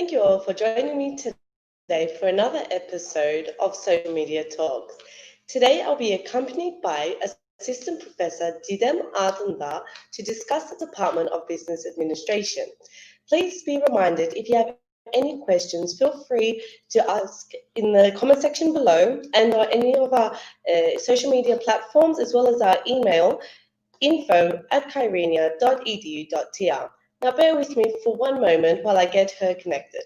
Thank you all for joining me today for another episode of Social Media Talks. Today I'll be accompanied by Assistant Professor Didem Aydındağ to discuss the Department of Business Administration. Please be reminded, if you have any questions, feel free to ask in the comment section below and on any of our social media platforms, as well as our email info@kyrenia.edu.tr. Now bear with me for one moment while I get her connected.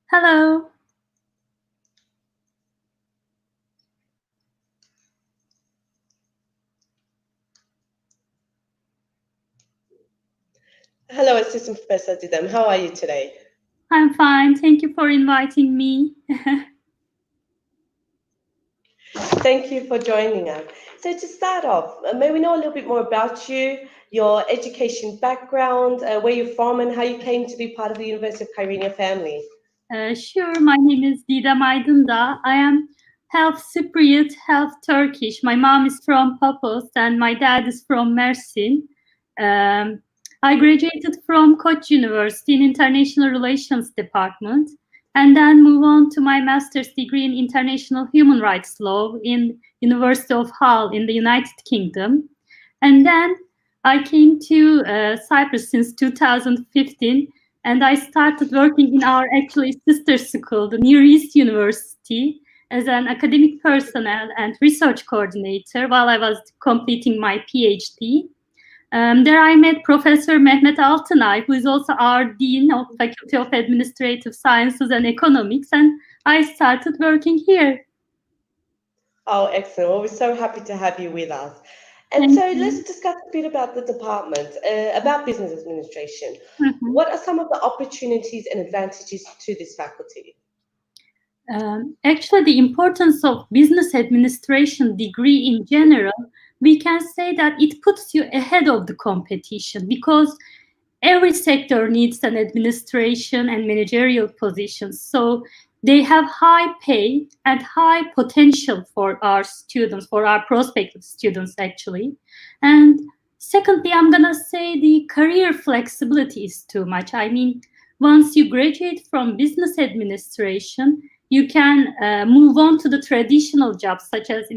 Hello. Hello, Assistant Professor Didem. How are you today? I'm fine. Thank you for inviting me. Thank you for joining us. So to start off, may we know a little bit more about you, your education background, where you're from, and how you came to be part of the University of Kyrenia family? Sure. My name is Didem Aydındağ. I am half Cypriot, half Turkish. My mom is from Paphos and my dad is from Mersin. I graduated from Koç University in International Relations Department, and then move on to my master's degree in International Human Rights Law in University of Hull in the United Kingdom. And then I came to Cyprus since 2015, and I started working in our actually sister school, the Near East University, as an academic personnel and research coordinator while I was completing my PhD. There I met Professor Mehmet Altınay, who is also our Dean of Faculty of Administrative Sciences and Economics, and I started working here. Oh, excellent. Well, we're so happy to have you with us. And so let's discuss a bit about the department, about business administration. Mm-hmm. What are some of the opportunities and advantages to this faculty? Actually, the importance of business administration degree in general, we can say that it puts you ahead of the competition because every sector needs an administration and managerial positions. So they have high pay and high potential for our students, for our prospective students, actually. And secondly, I'm going to say the career flexibility is too much. I mean, once you graduate from business administration, you can move on to the traditional jobs, such as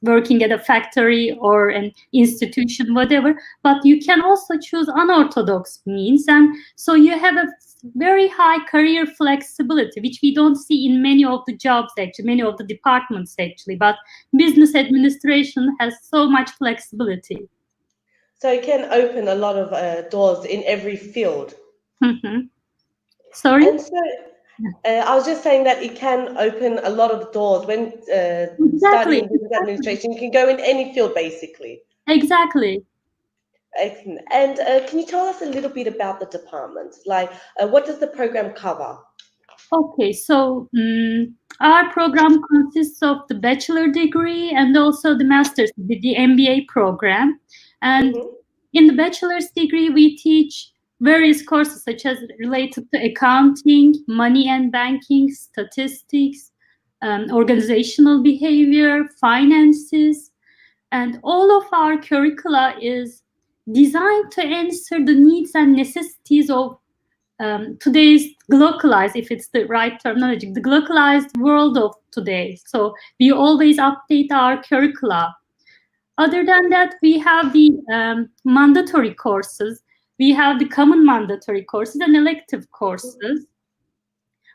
working at a factory or an institution, whatever. But you can also choose unorthodox means, and so you have a very high career flexibility, which we don't see in many of the jobs, actually, many of the departments, actually. But business administration has so much flexibility. So it can open a lot of doors in every field. Mm-hmm. Sorry? And so, I was just saying that it can open a lot of doors when studying business administration. You can go in any field, basically. Exactly. Excellent. And can you tell us a little bit about the department? Like, what does the program cover? Okay, so our program consists of the bachelor degree and also the master's, the MBA program. And in the bachelor's degree, we teach various courses such as related to accounting, money and banking, statistics, organizational behavior, finances, and all of our curricula is designed to answer the needs and necessities of today's globalized, if it's the right terminology, the globalized world of today. So we always update our curricula. Other than that, we have the mandatory courses. We have the common mandatory courses and elective courses.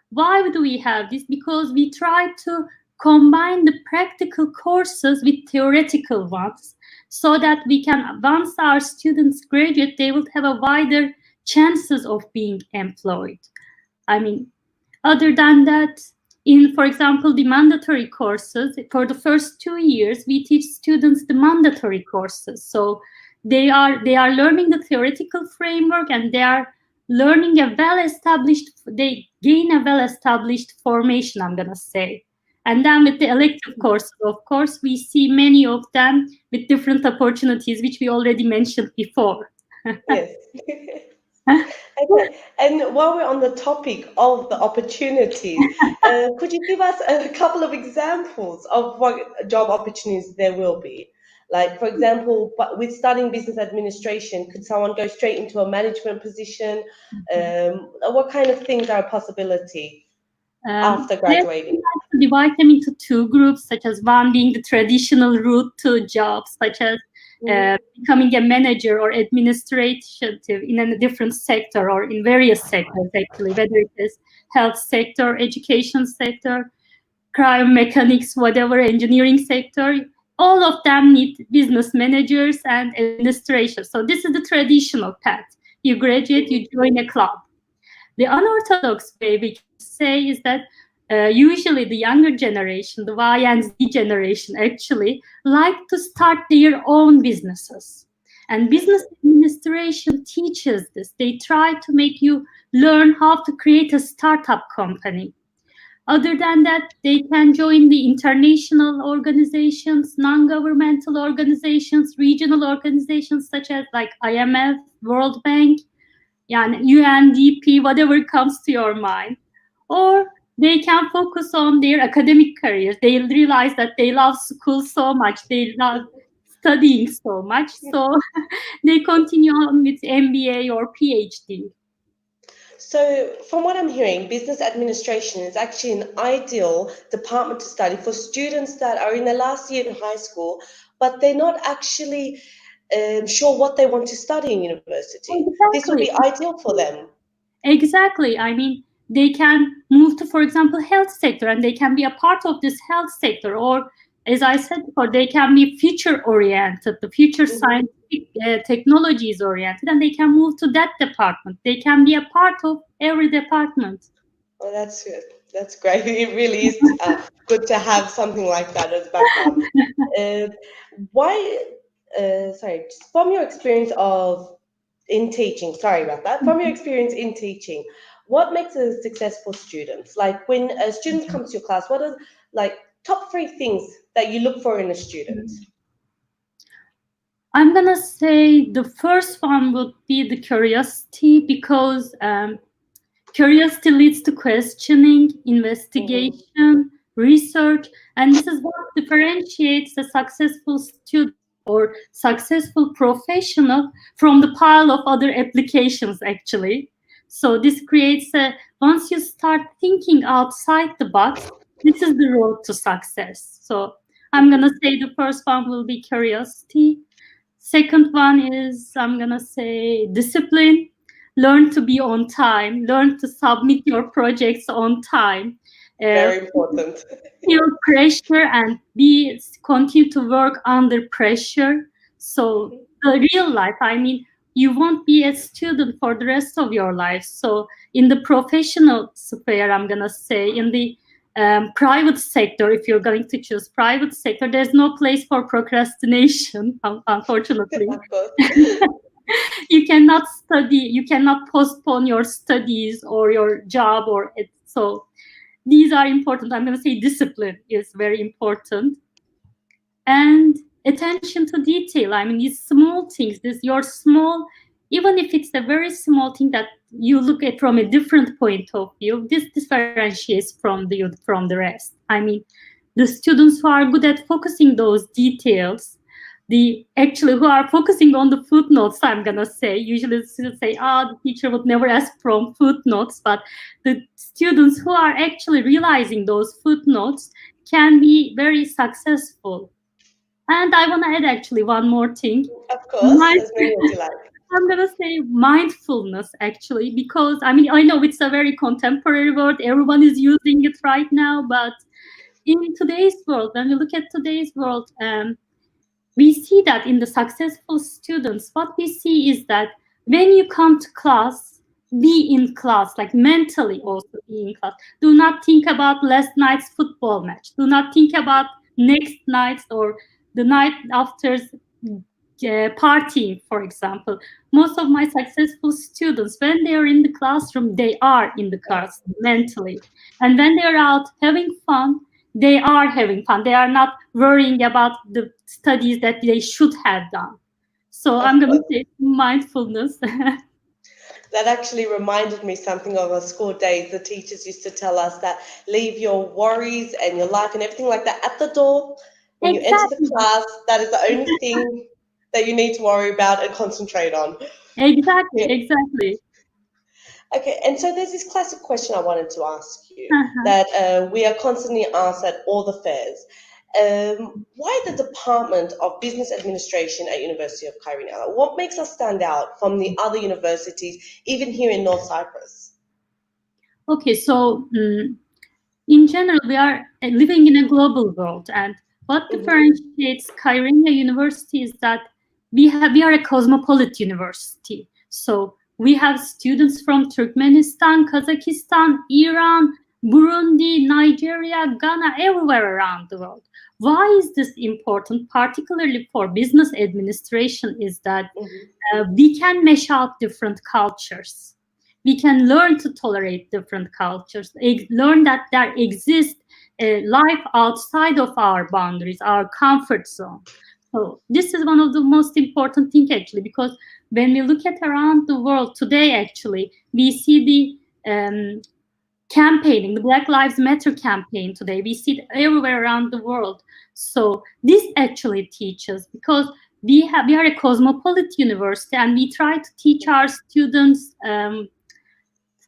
Why do we have this? Because we try to combine the practical courses with theoretical ones so that we can, once our students graduate, they will have a wider chances of being employed. I mean, other than that, for example, the mandatory courses, for the first 2 years, we teach students the mandatory courses. So they are learning the theoretical framework and they are learning they gain a well-established formation, I'm going to say. And then with the elective courses, of course, we see many of them with different opportunities, which we already mentioned before. Yes. Okay. And while we're on the topic of the opportunities, could you give us a couple of examples of what job opportunities there will be? Like, for example, but with studying business administration, could someone go straight into a management position? What kind of things are a possibility after graduating? I like to divide them into two groups, such as one being the traditional route to jobs, such as becoming a manager or administrative in a different sector or in various sectors, actually, whether it is health sector, education sector, crime mechanics, whatever, engineering sector. All of them need business managers and administration. So this is the traditional path. You graduate, you join a club. The unorthodox way we can say is that usually the younger generation, the Y and Z generation, actually like to start their own businesses. And business administration teaches this. They try to make you learn how to create a startup company. Other than that, they can join the international organizations, non-governmental organizations, regional organizations such as like IMF, World Bank, UNDP, whatever comes to your mind. Or they can focus on their academic careers. They realize that they love school so much, they love studying so much, so they continue on with MBA or PhD. So from what I'm hearing, business administration is actually an ideal department to study for students that are in their last year in high school, but they're not actually sure what they want to study in university. Exactly. This would be ideal for them. Exactly. I mean, they can move to, for example, health sector, and they can be a part of this health sector. Or, as I said before, they can be future oriented, the future scientific technologies oriented, and they can move to that department. They can be a part of every department. Oh, that's good. That's great. It really is good to have something like that as backup. From your experience in teaching, sorry about that, from your experience in teaching, what makes a successful student? Like when a student comes to your class, what are like top 3 things that you look for in a student? I'm gonna say the first one would be the curiosity, because curiosity leads to questioning, investigation, research, and this is what differentiates a successful student or successful professional from the pile of other applications, actually. So this creates once you start thinking outside the box, this is the road to success. So I'm gonna say the first one will be curiosity. Second one is, I'm gonna say, discipline. Learn to be on time, learn to submit your projects on time. Very important. Feel pressure and continue to work under pressure. So the real life, I mean, you won't be a student for the rest of your life. So in the professional sphere, I'm gonna say, in the private sector, if you're going to choose private sector, there's no place for procrastination, unfortunately. You cannot study, you cannot postpone your studies or your job, so these are important. I'm going to say discipline is very important, and attention to detail. I mean, these small things, even if it's a very small thing that you look at from a different point of view, this differentiates from the rest. I mean, the students who are good at focusing those details, who are focusing on the footnotes, I'm gonna say, usually the students say, the teacher would never ask from footnotes, but the students who are actually realizing those footnotes can be very successful. And I want to add actually one more thing. Of course, as many as you like. I'm gonna say mindfulness, actually, because I mean, I know it's a very contemporary word, everyone is using it right now, but in today's world, when we look at today's world, we see that in the successful students, what we see is that when you come to class, be in class, like mentally also be in class. Do not think about last night's football match. Do not think about next night's or the night after's partying, for example. Most of my successful students, when they are in the classroom, they are in the class mentally. And when they are out having fun, they are having fun. They are not worrying about the studies that they should have done. So I'm going to say mindfulness. That actually reminded me something of our school days. The teachers used to tell us that leave your worries and your life and everything like that at the door. When you enter the class, that is the only thing that you need to worry about and concentrate on. Exactly. Okay, and so there's this classic question I wanted to ask you that we are constantly asked at all the fairs. Why the Department of Business Administration at University of Kyrenia? What makes us stand out from the other universities, even here in North Cyprus? Okay, so in general, we are living in a global world, and what differentiates Kyrenia University is that we are a cosmopolitan university. So we have students from Turkmenistan, Kazakhstan, Iran, Burundi, Nigeria, Ghana, everywhere around the world. Why is this important, particularly for business administration, is that we can mesh out different cultures. We can learn to tolerate different cultures, learn that there exists a life outside of our boundaries, our comfort zone. So this is one of the most important things, actually, because when we look at around the world today, actually, we see the campaigning, the Black Lives Matter campaign today. We see it everywhere around the world. So this actually teaches, because we are a cosmopolitan university, and we try to teach our students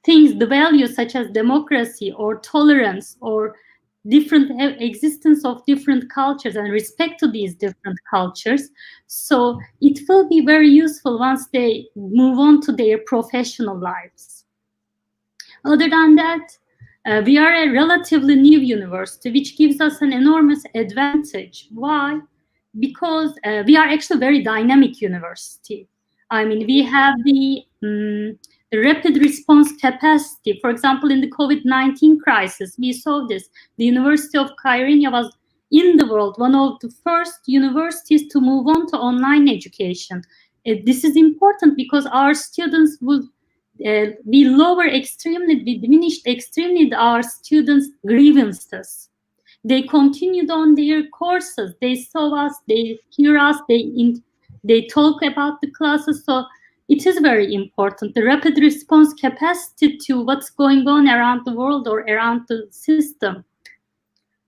things, the values such as democracy or tolerance or different existence of different cultures and respect to these different cultures. So it will be very useful once they move on to their professional lives. Other than that, we are a relatively new university, which gives us an enormous advantage. Why? Because we are actually a very dynamic university. I mean, we have the rapid response capacity. For example, in the COVID-19 crisis, we saw this. The University of Kyrenia was, in the world, one of the first universities to move on to online education. This is important because our students will we diminished extremely our students' grievances. They continued on their courses. They saw us, they hear us, they talk about the classes. So it is very important. The rapid response capacity to what's going on around the world or around the system.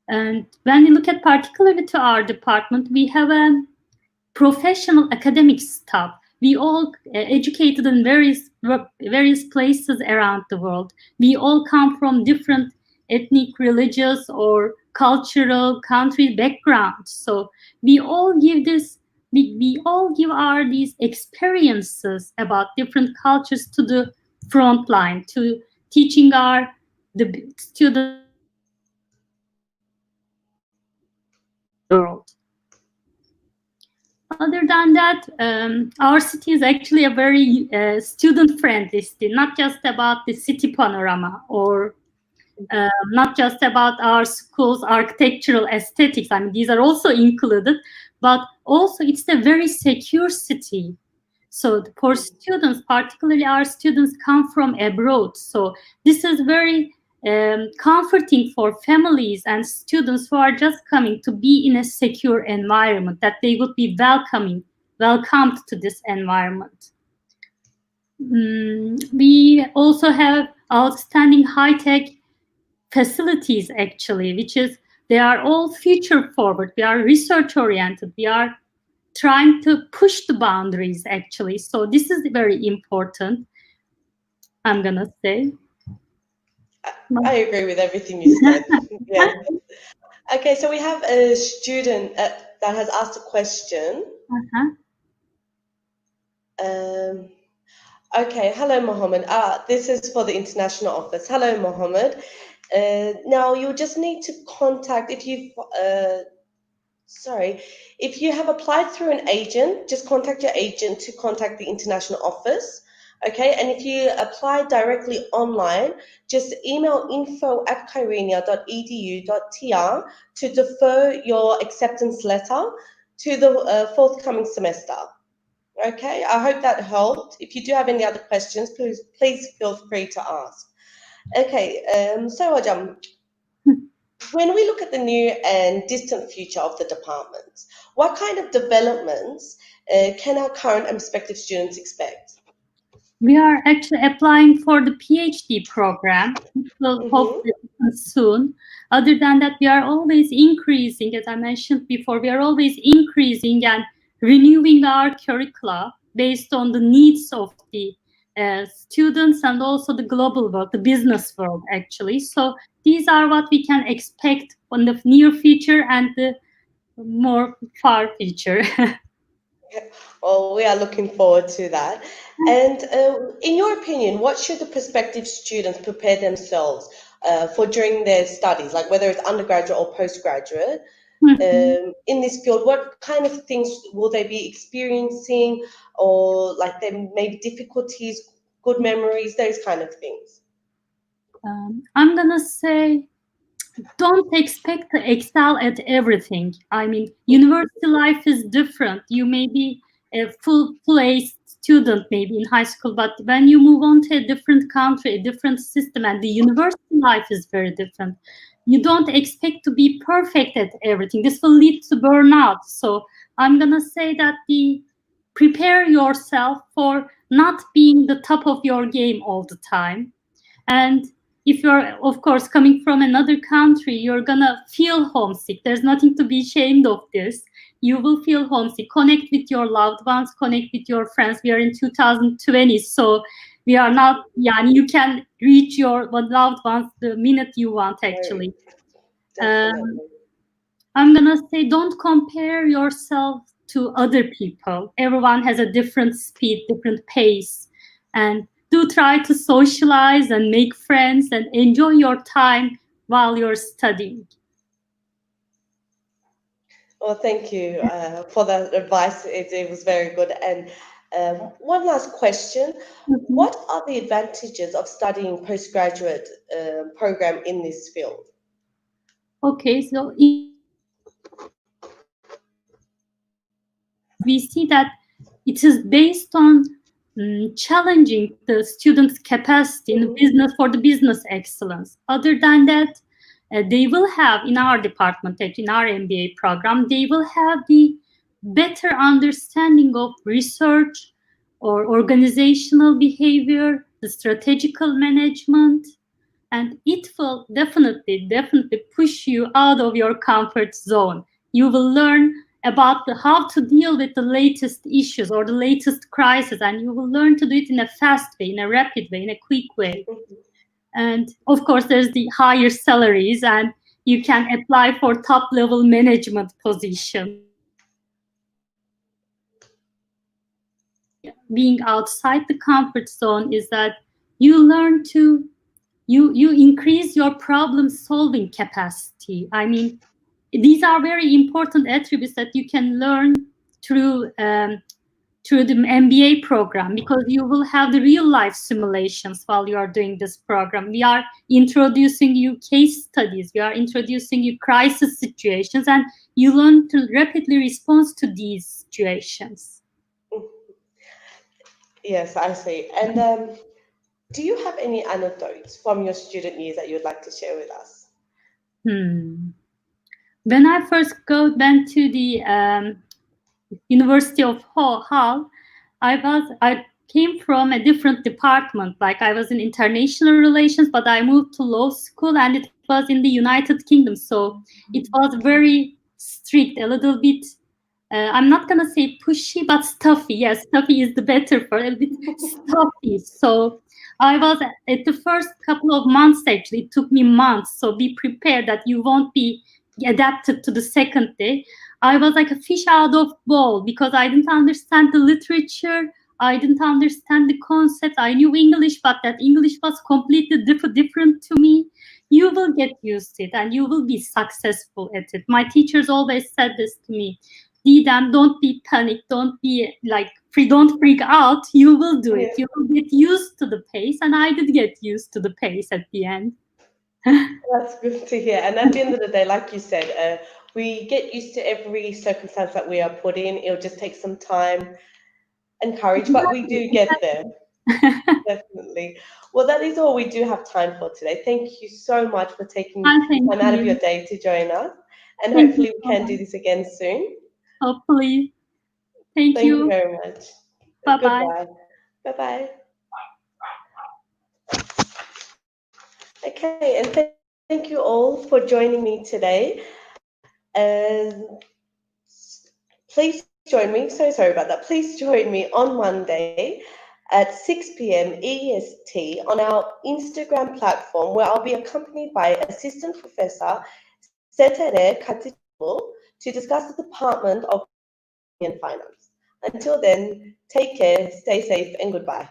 And when we look at particularly to our department, we have a professional academic staff. We all educated in various places around the world. We all come from different ethnic, religious, or cultural country backgrounds. So we all give these experiences about different cultures to the front line, to teaching the students world. Other than that, our city is actually a very student-friendly city, not just about the city panorama or not just about our school's architectural aesthetics. I mean, these are also included, but also it's a very secure city. So for students, particularly our students come from abroad. So this is very comforting for families and students who are just coming to be in a secure environment, that they would be welcomed to this environment. We also have outstanding high-tech facilities, actually, which is, they are all future forward. We are research oriented. We are trying to push the boundaries, actually. So this is very important, I'm gonna say. I agree with everything you said. Yeah. Okay, so we have a student that has asked a question. Okay, hello, Mohammed. This is for the international office. Hello, Mohammed. Now you'll just need to contact, if you have applied through an agent, just contact your agent to contact the international office. Okay, and if you apply directly online, just email info@kyrenia.edu.tr to defer your acceptance letter to the forthcoming semester. Okay, I hope that helped. If you do have any other questions, please feel free to ask. Okay, so Hocam, when we look at the new and distant future of the department, what kind of developments can our current and prospective students expect? We are actually applying for the PhD program. It will hopefully happen soon. Other than that, we are always increasing, as I mentioned before, we are always increasing and renewing our curricula based on the needs of the students and also the global world, the business world, actually. So these are what we can expect on the near future and the more far future. Well, we are looking forward to that. And in your opinion, what should the prospective students prepare themselves for during their studies, like whether it's undergraduate or postgraduate? In this field, what kind of things will they be experiencing, or like there may be difficulties, good memories, those kind of things? I'm gonna say, don't expect to excel at everything. I mean, university life is different. You may be a full-A student maybe in high school, but when you move on to a different country, a different system, and the university life is very different, you don't expect to be perfect at everything. This will lead to burnout. So I'm gonna say that prepare yourself for not being the top of your game all the time. And if you're, of course, coming from another country, you're gonna feel homesick. There's nothing to be ashamed of this. You will feel homesick. Connect with your loved ones, connect with your friends. We are in 2020, so we are not, you can reach your loved ones the minute you want, actually. I'm gonna say, don't compare yourself to other people. Everyone has a different speed, different pace, and do try to socialize and make friends and enjoy your time while you're studying. Well, thank you for that advice. It was very good. And one last question. What are the advantages of studying postgraduate program in this field? Okay, so we see that it is based on challenging the students' capacity in business for the business excellence. Other than that, they will have in our department, in our MBA program, they will have the better understanding of research or organizational behavior, the strategical management, and it will definitely push you out of your comfort zone. You will learn about how to deal with the latest issues or the latest crisis, and you will learn to do it in a fast way, in a rapid way, in a quick way. And of course, there's the higher salaries, and you can apply for top level management positions. Being outside the comfort zone is that you learn to you increase your problem solving capacity. I mean, these are very important attributes that you can learn through the MBA program, because you will have the real life simulations while you are doing this program. We are introducing you case studies, we are introducing you crisis situations, and you learn to rapidly respond to these situations. Yes, I see. And do you have any anecdotes from your student years that you would like to share with us? When I first went to the University of Hull, I came from a different department. Like, I was in international relations, but I moved to law school, and it was in the United Kingdom. So it was very strict, a little bit. I'm not gonna say pushy, but stuffy. Yes, stuffy is the better for a bit stuffy. So I was at the first couple of months. Actually, it took me months. So be prepared that you won't be adapted to the second day. I was like a fish out of bowl, because I didn't understand the literature. I didn't understand the concept. I knew English, but that English was completely different to me. You will get used to it, and you will be successful at it. My teachers always said this to me: Didem, don't be panicked. Don't be don't freak out. You will do it. You will get used to the pace. And I did get used to the pace at the end. That's good to hear. And at the end of the day, like you said, we get used to every circumstance that we are put in. It'll just take some time and courage, but we do get there. Definitely. Well, that is all we do have time for today. Thank you so much for taking time out of your day to join us. And hopefully we can do this again soon. Hopefully. Thank you. Thank you very much. Bye-bye. Goodbye. Bye-bye. Okay, and thank you all for joining me today. Please join me, so sorry about that. Please join me on Monday at 6 p.m. EST on our Instagram platform, where I'll be accompanied by Assistant Professor Setere Katichimo to discuss the Department of Finance. Until then, take care, stay safe, and goodbye.